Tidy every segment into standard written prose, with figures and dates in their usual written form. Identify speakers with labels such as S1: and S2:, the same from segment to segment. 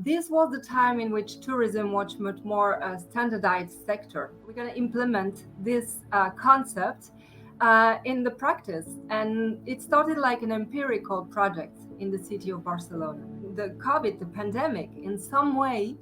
S1: This was the time in which tourism was much more a standardized sector. We're going to implement this concept in the practice, and it started like an empirical project in the city of Barcelona. The COVID, the pandemic, in some way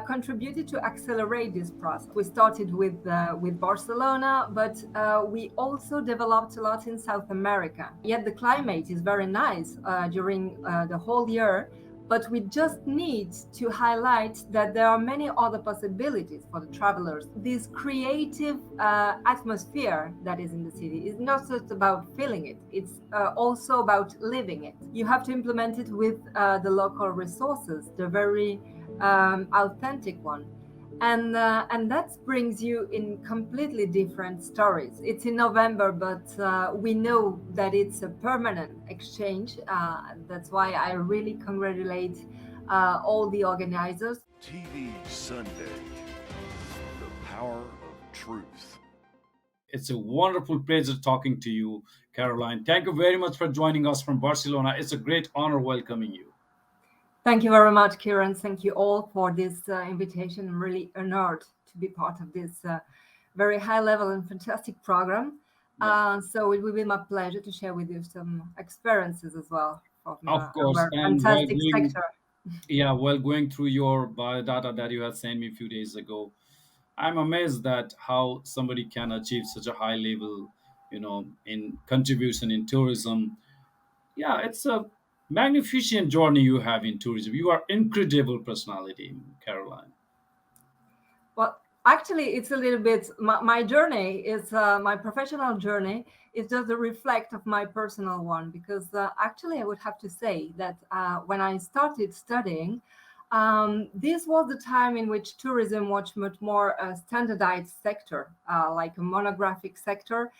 S1: contributed to accelerate this process. We started with Barcelona, but we also developed a lot in South America. Yet the climate is very nice during the whole year, but we just need to highlight that there are many other possibilities for the travelers. This creative atmosphere that is in the city is not just about feeling it, it's also about living it. You have to implement it with the local resources, the very authentic one. And that brings you in completely different stories. It's in November, but we know that it's a permanent exchange. That's why I really congratulate all the organizers.
S2: TV Sunday, the power of truth.
S3: It's a wonderful pleasure talking to you, Caroline. Thank you very much for joining us from Barcelona. It's a great honor welcoming you.
S1: Thank you very much, Kiran. Thank you all for this invitation. I'm really honored to be part of this very high level and fantastic program. So it will be my pleasure to share with you some experiences as well from
S3: Of course,
S1: our
S3: and
S1: fantastic sector.
S3: while going through your biodata that you had sent me a few days ago, I'm amazed that how somebody can achieve such a high level, in contribution in tourism. Yeah, it's a magnificent journey you have in tourism. You are incredible personality, Caroline.
S1: Well, actually, it's a little bit my journey is my professional journey is just a reflect of my personal one because actually, I would have to say that when I started studying, this was the time in which tourism was much more a standardized sector, like a monographic sector,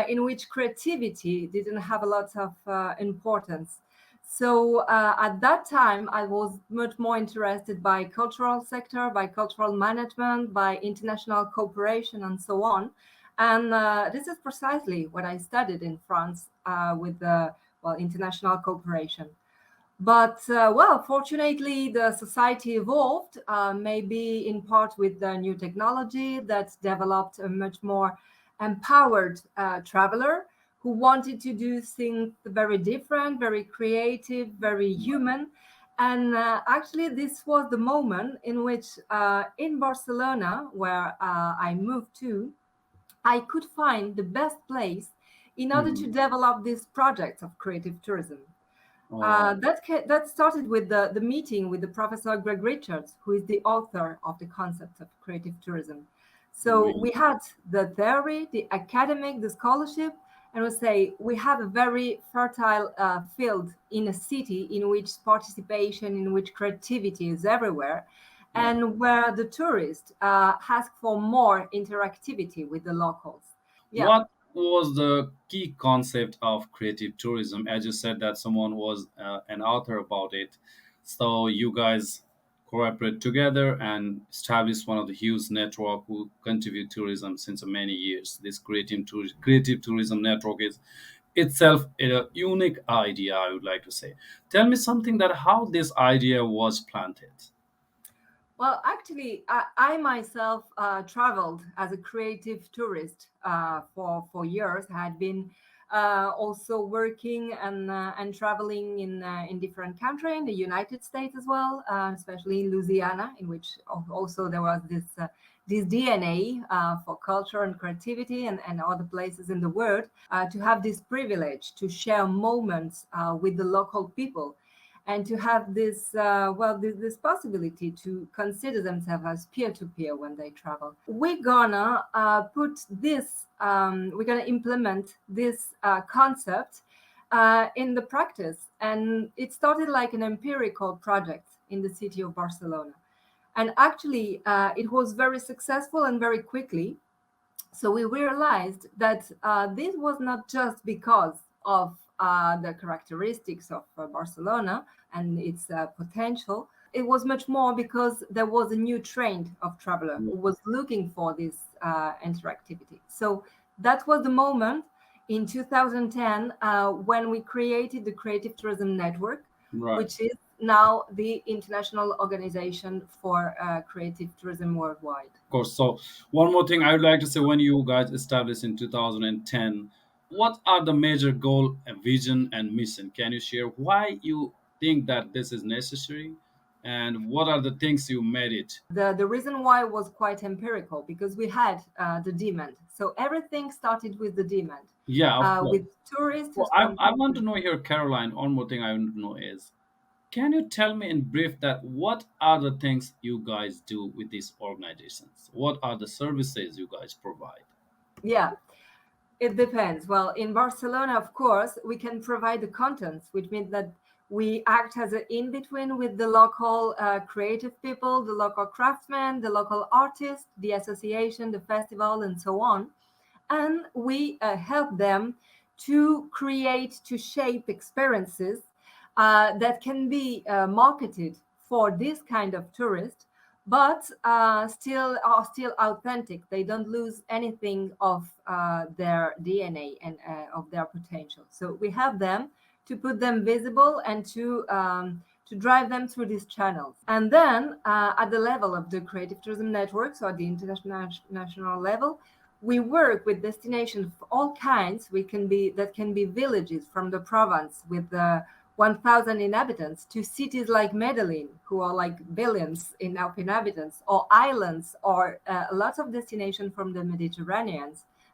S1: in which creativity didn't have a lot of importance. So at that time, I was much more interested by cultural sector, by cultural management, by international cooperation, and so on. And this is precisely what I studied in France with the international cooperation. But fortunately, the society evolved, maybe in part with the new technology that developed a much more empowered traveler who wanted to do things very different, very creative, very human. And actually, this was the moment in which, in Barcelona, where I moved to, I could find the best place in order to
S3: Mhm.
S1: develop this project of creative tourism.
S3: Oh,
S1: That started with the meeting with the Professor Greg Richards, who is the author of the concept of creative tourism. So
S3: really?
S1: we had the theory, the academic, the scholarship, and we say we have a very fertile field in a city in which participation, in which creativity is everywhere,
S3: Yeah.
S1: and where the tourist ask for more interactivity with the locals. Yeah.
S3: What was the key concept of creative tourism? As you said that someone was an author about it, so you guys cooperate together and establish one of the huge network who contribute tourism since many years. This creative tourism network is itself a unique idea, I would like to say. Tell me something that how this idea was planted.
S1: Well, actually, I myself traveled as a creative tourist for years. I had been also working and traveling in different countries, in the United States as well, especially in Louisiana, in which also there was this DNA for culture and creativity, and other places in the world, to have this privilege to share moments with the local people and to have this possibility to consider themselves as peer-to-peer when they travel. We're gonna implement this concept in the practice, and it started like an empirical project in the city of Barcelona. And actually, it was very successful and very quickly. So we realized that this was not just because of the characteristics of Barcelona and its potential. It was much more because there was a new trend of traveler who was looking for this interactivity. So that was the moment in 2010 when we created the Creative Tourism Network,
S3: Right.
S1: which is now the international organization for creative tourism worldwide.
S3: Of course. So one more thing I would like to say: when you guys established in 2010, what are the major goal, vision, and mission? Can you share why you think that this is necessary, and what are the things you made it?
S1: The reason why was quite empirical because we had the demand. So everything started with the demand,
S3: Yeah, of course.
S1: with tourists who
S3: So I want to
S1: spontaneously.
S3: know here, Caroline. One more thing I want to know is, can you tell me in brief that what are the things you guys do with these organizations? What are the services you guys provide?
S1: Yeah, it depends. Well, in Barcelona, of course, we can provide the contents, which means that we act as an in between with the local creative people, the local craftsmen, the local artists, the association, the festival, and so on. And we help them to create, to shape experiences that can be marketed for this kind of tourist, but still authentic. They don't lose anything of their DNA and of their potential. So we help them to put them visible and to drive them through these channels. And then at the level of the creative tourism network, so at the international level, we work with destinations of all kinds. We can be that can be villages from the province with 1,000 inhabitants to cities like Medellin, who are like billions of inhabitants, or islands, or lots of destinations from the Mediterranean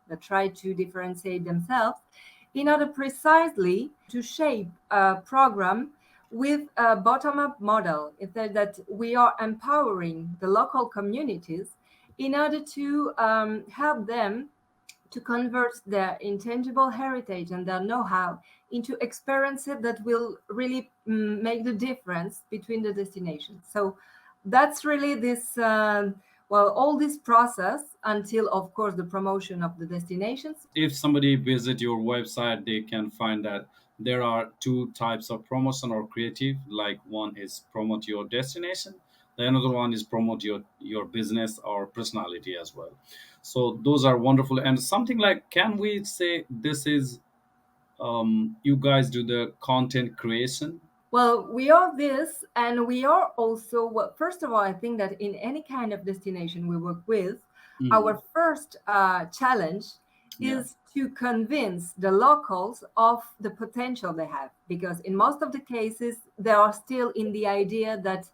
S1: that try to differentiate themselves in order precisely to shape a program with a bottom-up model. It's that we are empowering the local communities in order to help them to convert their intangible heritage and their know-how into experiences that will really make the difference between the destinations. So that's really this, all this process until, of course, the promotion of the destinations.
S3: If somebody visit your website, they can find that there are two types of promotion or creative. Like one is promote your destination, the another one is promote your business or personality as well. So those are wonderful. And something like, can we say this is, you guys do the content creation?
S1: Well, we are this, and we are also, well, first of all, I think that in any kind of destination we work with,
S3: Mhm.
S1: our first challenge
S3: Yeah,
S1: is to convince the locals of the potential they have. Because in most of the cases, they are still in the idea that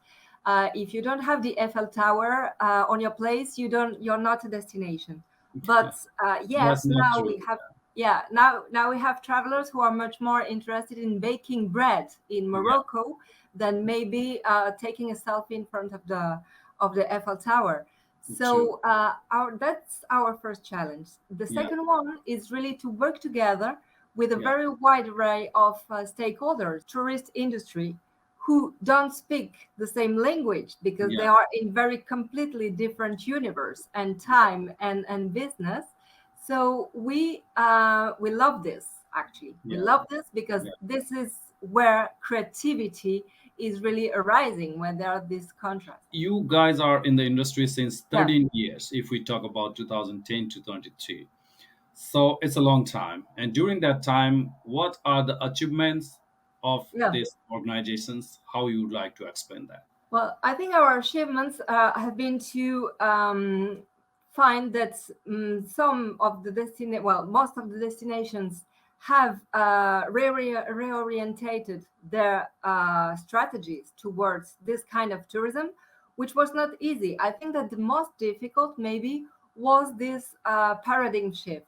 S1: if you don't have the Eiffel Tower on your place, you're not a destination. But
S3: that's
S1: yes,
S3: not
S1: now
S3: true.
S1: we have yeah, now we have travelers who are much more interested in baking bread in
S3: Yeah,
S1: Morocco than maybe taking a selfie in front of the Eiffel Tower.
S3: true.
S1: So that's our first challenge. The
S3: Yeah,
S1: second one is really to work together with a
S3: yeah,
S1: very wide array of stakeholders, tourist industry, who don't speak the same language because
S3: yeah,
S1: they are in very completely different universe and time and business. So we love this, actually. We
S3: yeah,
S1: love this because
S3: yeah.
S1: this is where creativity is really arising when there are these contrasts.
S3: You guys are in the industry since
S1: Yeah,
S3: 13 years, if we talk about 2010 to 23. So it's a long time. And during that time, what are the achievements of
S1: yeah.
S3: these organizations? How you would like to explain that?
S1: Well, I think our achievements have been to find that most of the destinations have reorientated their strategies towards this kind of tourism, which was not easy. I think that the most difficult maybe was this paradigm shift.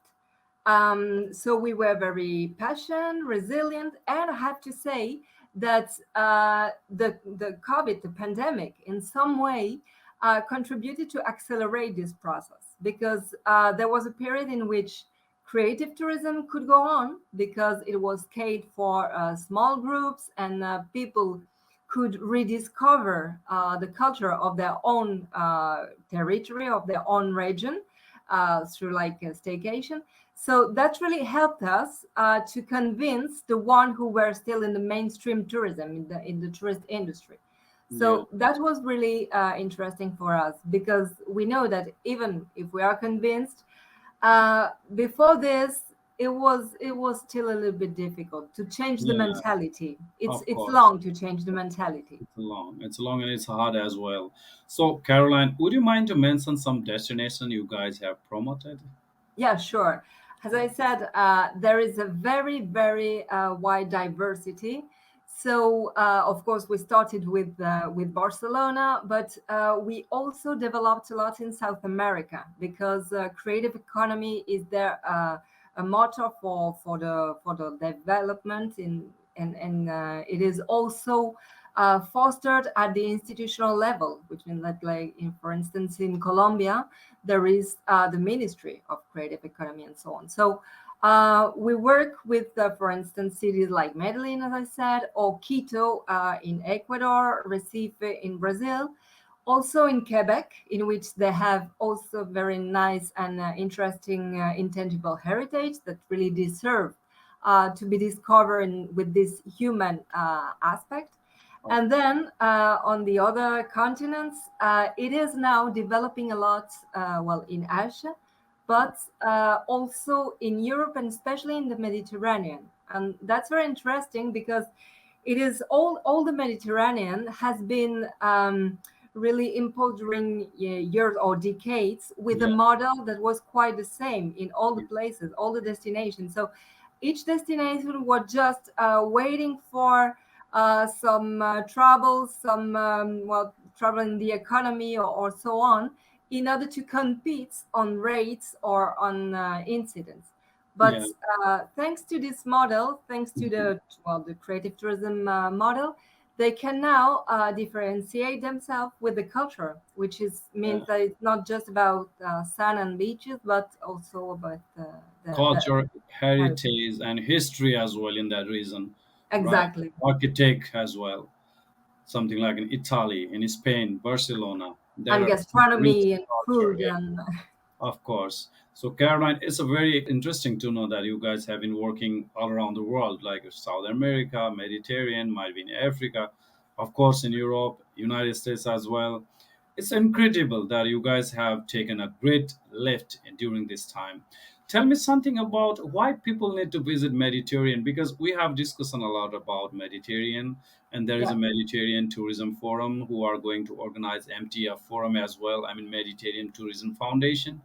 S1: So we were very passionate, resilient, and I have to say that the COVID, the pandemic, in some way contributed to accelerate this process because there was a period in which creative tourism could go on because it was catered for small groups and people could rediscover the culture of their own territory, of their own region through like a staycation. So that really helped us to convince the one who were still in the mainstream tourism in the tourist industry.
S3: Yeah,
S1: So that was really interesting for us because we know that even if we are convinced, before this, it was still a little bit difficult to change the
S3: Yeah,
S1: mentality. it's
S3: of
S1: it's
S3: course.
S1: long to change the mentality.
S3: It's long and it's hard as well. So, Caroline, would you mind to mention some destination you guys have promoted?
S1: Yeah, sure. As I said, there is a very, very wide diversity. So, of course, we started with Barcelona, but we also developed a lot in South America because creative economy is there a motto for the development in and it is also fostered at the institutional level, which means that, like, for instance, in Colombia, there is the Ministry of Creative Economy and so on. So we work with, for instance, cities like Medellin, as I said, or Quito in Ecuador, Recife in Brazil, also in Quebec, in which they have also very nice and interesting intangible heritage that really deserve to be discovered with this human aspect.
S3: Of,
S1: And then on the other continents, it is now developing a lot, well, in Asia, but also in Europe and especially in the Mediterranean. And that's very interesting because it is all the Mediterranean has been really imposed during years or decades with a
S3: yeah,
S1: model that was quite the same in all the places, all the destinations. So each destination was just waiting for some trouble, some well, trouble in the economy or so on, in order to compete on rates or on incidents.
S3: yeah.
S1: But thanks to this model, thanks to
S3: Mhm.
S1: the creative tourism model, they can now differentiate themselves with the culture, which is
S3: Yeah.
S1: means that it's not just about sun and beaches, but also about the
S3: Culture,
S1: heritage.
S3: heritage, and history as well in that region, right?
S1: Exactly.
S3: Architect as well. Something like in Italy, in Spain, Barcelona. There
S1: And
S3: are some rich
S1: gastronomy and
S3: culture.
S1: food
S3: Yeah.
S1: and
S3: Of course. So, Caroline, it's a very interesting to know that you guys have been working all around the world, like South America, Mediterranean, might be in Africa, of course, in Europe, United States as well. It's incredible that you guys have taken a great lift during this time. Tell me something about why people need to visit Mediterranean, because we have discussed a lot about Mediterranean, and there is a
S1: yeah.
S3: Mediterranean Tourism Forum who are going to organize MTF Forum as well. I mean, Mediterranean Tourism Foundation,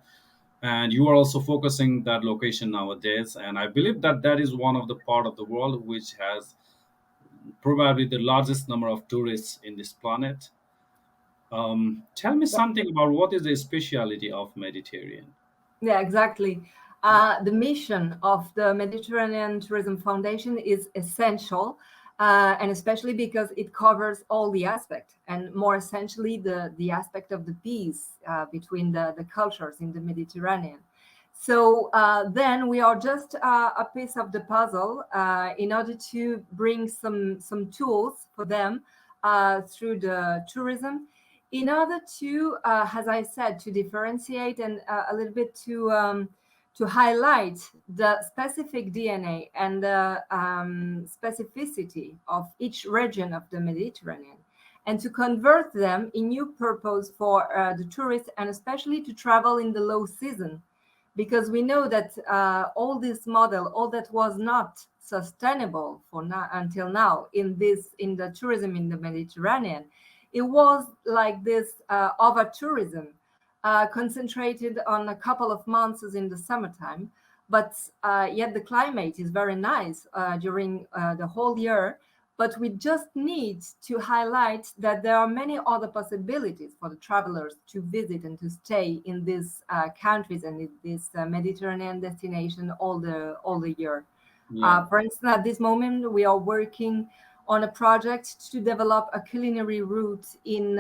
S3: and you are also focusing that location nowadays, and I believe that that is one of the part of the world which has probably the largest number of tourists in this planet. Tell me something about what is the speciality of Mediterranean.
S1: Yeah, exactly. The mission of the Mediterranean Tourism Foundation is essential, and especially because it covers all the aspect, and more essentially the aspect of the peace between the cultures in the Mediterranean. So then we are just a piece of the puzzle in order to bring some tools for them through the tourism, in order to, as I said, to differentiate and a little bit to highlight the specific DNA and the specificity of each region of the Mediterranean, and to convert them in new purpose for the tourists, and especially to travel in the low season, because we know that all this model, all that was not sustainable for now until now in the tourism in the Mediterranean, it was like this over tourism, concentrated on a couple of months in the summertime, but yet the climate is very nice during the whole year. But we just need to highlight that there are many other possibilities for the travelers to visit and to stay in these countries and in this Mediterranean destination all the year.
S3: Yeah,
S1: For instance, at this moment, we are working on a project to develop a culinary route in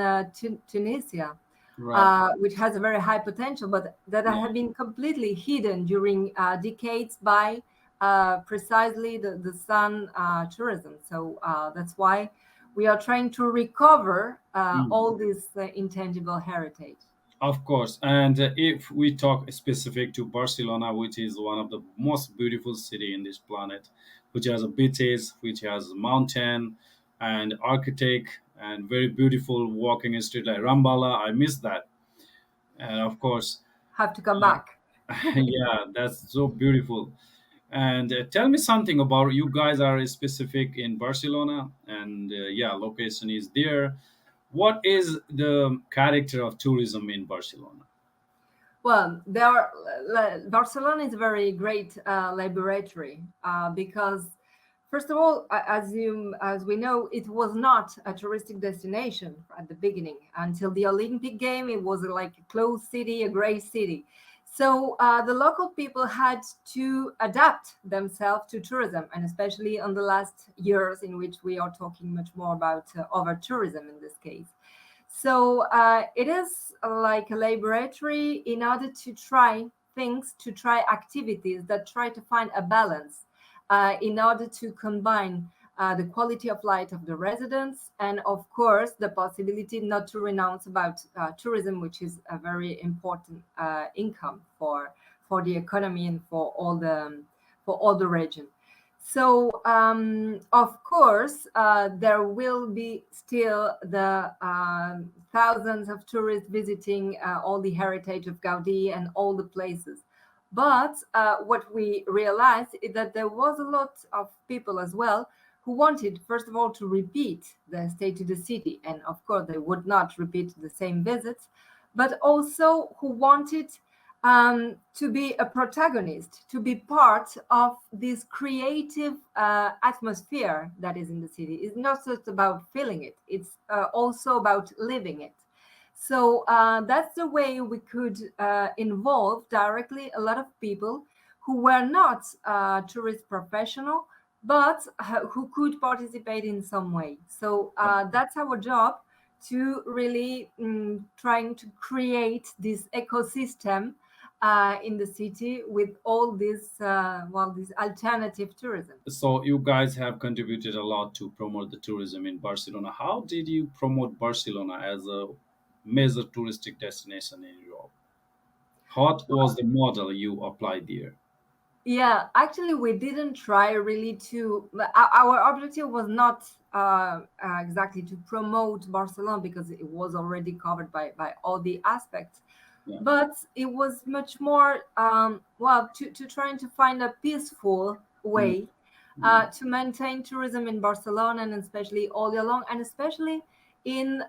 S1: Tunisia,
S3: right.
S1: which has a very high potential, but that
S3: Yeah,
S1: had been completely hidden during decades by precisely the sun tourism. So that's why we are trying to recover
S3: mhm.
S1: all this intangible heritage.
S3: Of course. And if we talk specific to Barcelona, which is one of the most beautiful city in this planet, which has a beaches, which has mountain and architect and very beautiful walking street like Rambala, I miss that. And of course,
S1: Have to come back.
S3: yeah, that's so beautiful. And tell me something about you guys are specific in Barcelona, and yeah, location is there. What is the character of tourism in Barcelona?
S1: Well, Barcelona is a very great laboratory because, first of all, as we know, it was not a touristic destination at the beginning. Until the Olympic game, it was like a closed city, a gray city. So the local people had to adapt themselves to tourism, and especially on the last years, in which we are talking much more about over tourism in this case. So it is like a laboratory in order to try things, to try activities that try to find a balance in order to combine the quality of life of the residents and, of course, the possibility not to renounce about tourism, which is a very important income for the economy and for all the region. So, of course, there will be still the thousands of tourists visiting all the heritage of Gaudi and all the places. But what we realized is that there was a lot of people as well who wanted, first of all, to repeat the stay to the city. And of course, they would not repeat the same visits, but also who wanted to be a protagonist, to be part of this creative atmosphere that is in the city. It's not just about feeling it, it's also about living it. So that's the way we could involve directly a lot of people who were not tourist professional, but who could participate in some way. So that's our job to really trying to create this ecosystem in the city with all this alternative tourism.
S3: So you guys have contributed a lot to promote the tourism in Barcelona. How did you promote Barcelona as a major touristic destination in Europe? What was the model you applied there?
S1: Yeah, actually, we didn't try really to. Our objective was not exactly to promote Barcelona because it was already covered by all the aspects,
S3: Yeah.
S1: but it was much more well to trying to find a peaceful
S3: Mm,
S1: way
S3: mm,
S1: to maintain tourism in Barcelona and especially all year long, and especially in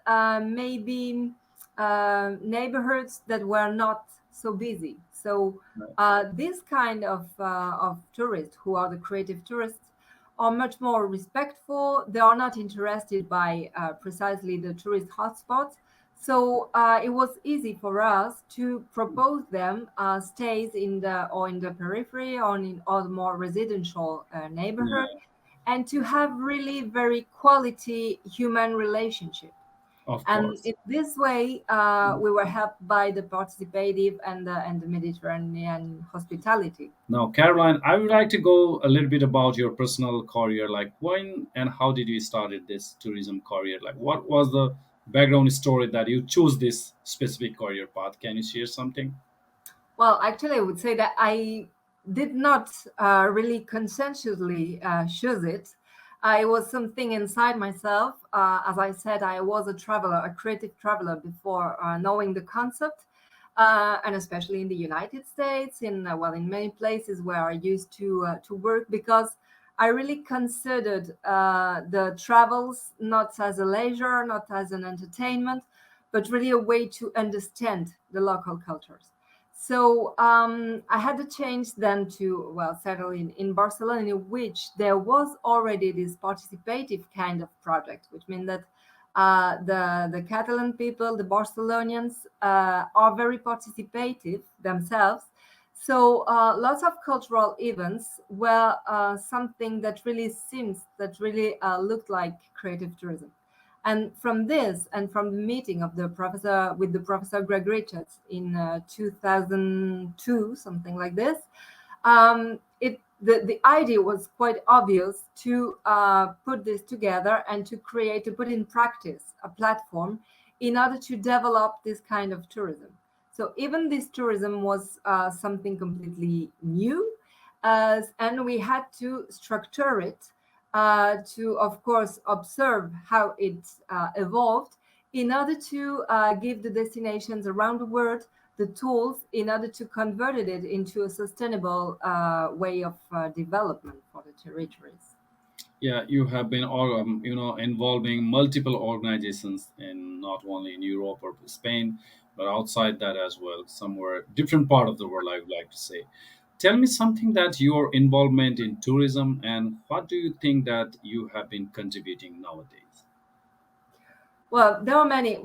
S1: maybe neighborhoods that were not so busy. So
S3: right.
S1: this kind of tourists, who are the creative tourists, are much more respectful. They are not interested by precisely the tourist hotspots. So it was easy for us to propose them stays in the periphery or in all more residential neighborhood,
S3: Yeah,
S1: and to have really very quality human relationship.
S3: of
S1: And
S3: course.
S1: in this way, we were helped by the participative and the Mediterranean hospitality.
S3: Now, Caroline, I would like to go a little bit about your personal career. Like, when and how did you started this tourism career? Like, what was the background story that you chose this specific career path? Can you share something?
S1: Well, actually, I would say that I did not really conscientiously choose it. It was something inside myself. As I said, I was a traveler, a creative traveler before knowing the concept, and especially in the United States, in many places where I used to work, because I really considered the travels not as a leisure, not as an entertainment, but really a way to understand the local cultures. So I had to change then to, well, settle in Barcelona, in which there was already this participative kind of project, which means that the Catalan people, the Barcelonians, are very participative themselves. So lots of cultural events were something that really seems, that really looked like creative tourism. And from this, and from the meeting of the professor with the professor Greg Richards in 2002, something like this, the idea was quite obvious to put this together and to create, to put in practice a platform in order to develop this kind of tourism. So even this tourism was something completely new, and we had to structure it to, of course, observe how it evolved in order to give the destinations around the world the tools in order to convert it into a sustainable way of development for the territories.
S3: Yeah, you have been involving multiple organizations in not only in Europe or Spain, but outside that as well, somewhere different part of the world, I would like to say. Tell me something that your involvement in tourism, and what do you think that you have been contributing nowadays?
S1: Well, there are many.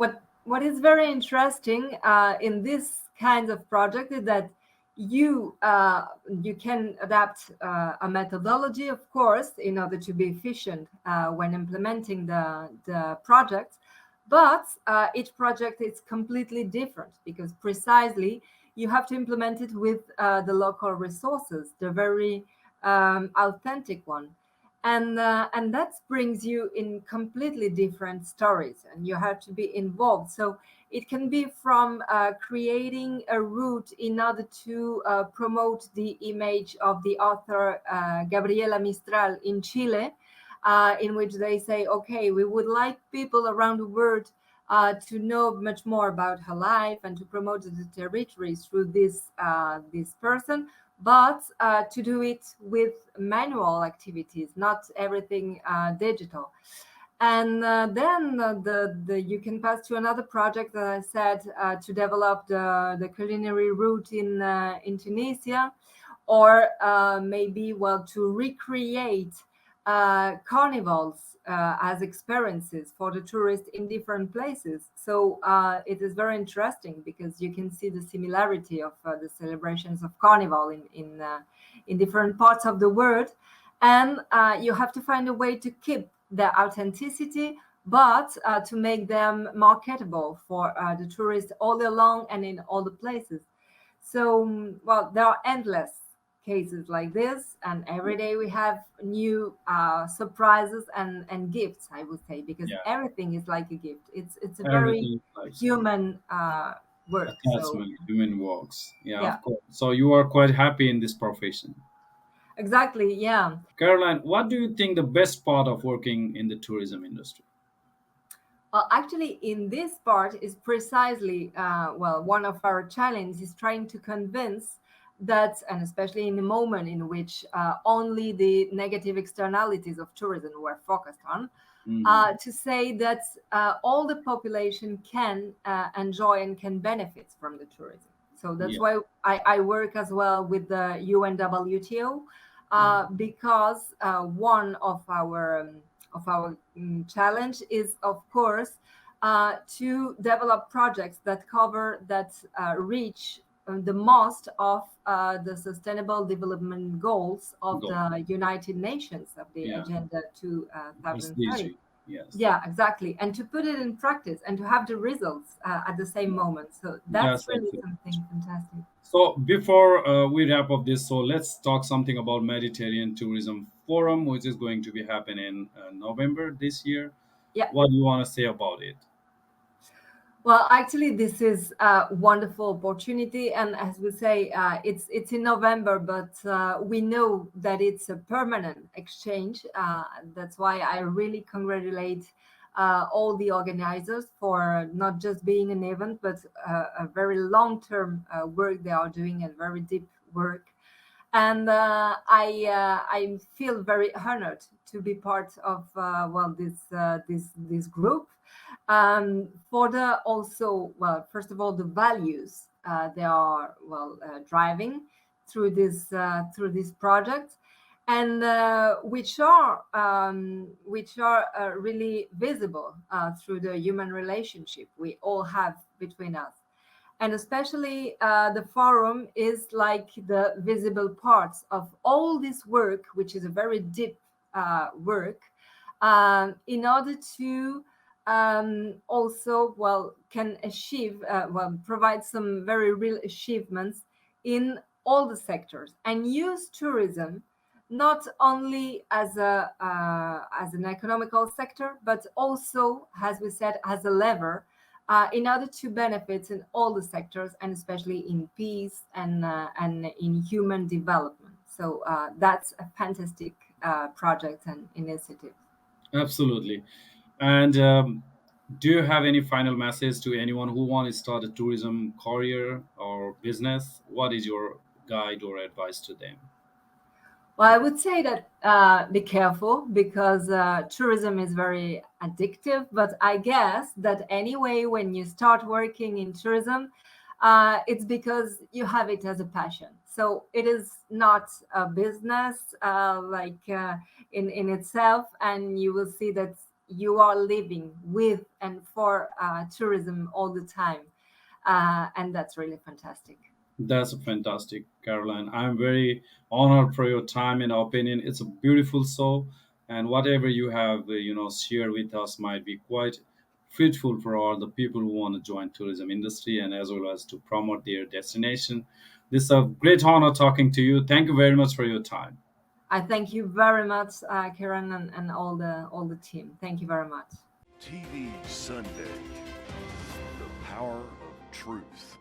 S1: What is very interesting in this kind of project is that you can adapt a methodology, of course, in order to be efficient when implementing the project. But each project is completely different because precisely you have to implement it with the local resources, the very authentic one, and that brings you in completely different stories, and you have to be involved. So it can be from creating a route in order to promote the image of the author Gabriela Mistral in Chile, in which they say, okay, we would like people around the world to know much more about her life and to promote the territory through this person, but to do it with manual activities, not everything digital. And then you can pass to another project that I said to develop the culinary route in Tunisia, or maybe well to recreate carnivals as experiences for the tourists in different places. So it is very interesting because you can see the similarity of the celebrations of carnival in different parts of the world, and you have to find a way to keep the authenticity, but to make them marketable for the tourists all along and in all the places. So, well, there are endless cases like this, and every day we have new surprises and gifts, I would say, because
S3: Yeah,
S1: everything is like a gift. It's a very
S3: everything is like
S1: human work. So,
S3: attachment, human works. Yeah,
S1: yeah,
S3: of course. So you are quite happy in this profession.
S1: exactly. Yeah.
S3: Caroline, what do you think the best part of working in the tourism industry?
S1: Well, actually, in this part is precisely well, one of our challenges is trying to convince that, and especially in the moment in which only the negative externalities of tourism were focused on,
S3: Hmm.
S1: to say that all the population can enjoy and can benefit from the tourism. So that's
S3: Yeah.
S1: why I work as well with the UNWTO,
S3: Mm.
S1: because one of our challenge is, of course, to develop projects that cover that reach the most of the sustainable development goals of
S3: Go.
S1: the United Nations of the
S3: Yeah.
S1: Agenda 2030.
S3: SDG. Yes.
S1: Yeah, exactly. And to put it in practice and to have the results at the same moment. So that's
S3: That's
S1: really
S3: absolutely.
S1: something fantastic.
S3: So before we wrap up this, so let's talk something about Mediterranean Tourism Forum, which is going to be happening in November this year.
S1: Yeah.
S3: What do you want to say about it?
S1: Well, actually, this is a wonderful opportunity, and as we say, it's in November, but we know that it's a permanent exchange. That's why I really congratulate all the organizers for not just being an event, but a very long-term work they are doing and very deep work. And I feel very honored to be part of well this group, for the also, well, first of all, the values they are well driving through this project, and which are really visible through the human relationship we all have between us. And especially the forum is like the visible parts of all this work, which is a very deep work, in order to also, well, can achieve, well, provide some very real achievements in all the sectors and use tourism not only as an economical sector, but also, as we said, as a lever in order to benefit in all the sectors, and especially in peace and in human development. So that's a fantastic project and initiative.
S3: Absolutely. And Do you have any final message to anyone who wants to start a tourism career or business? What is your guide or advice to them?
S1: Well, I would say that be careful because tourism is very addictive. But I guess that anyway, when you start working in tourism, it's because you have it as a passion. So it is not a business in itself, and you will see that you are living with and for tourism all the time, and that's really fantastic.
S3: That's fantastic, Caroline. I'm very honored for your time and opinion. It's a beautiful show, and whatever you have, shared with us might be quite fruitful for all the people who want to join tourism industry and as well as to promote their destination. This is a great honor talking to you. Thank you very much for your time.
S1: I thank you very much, Kiran, and all the team. Thank you very much.
S2: TV Sunday, the power of truth.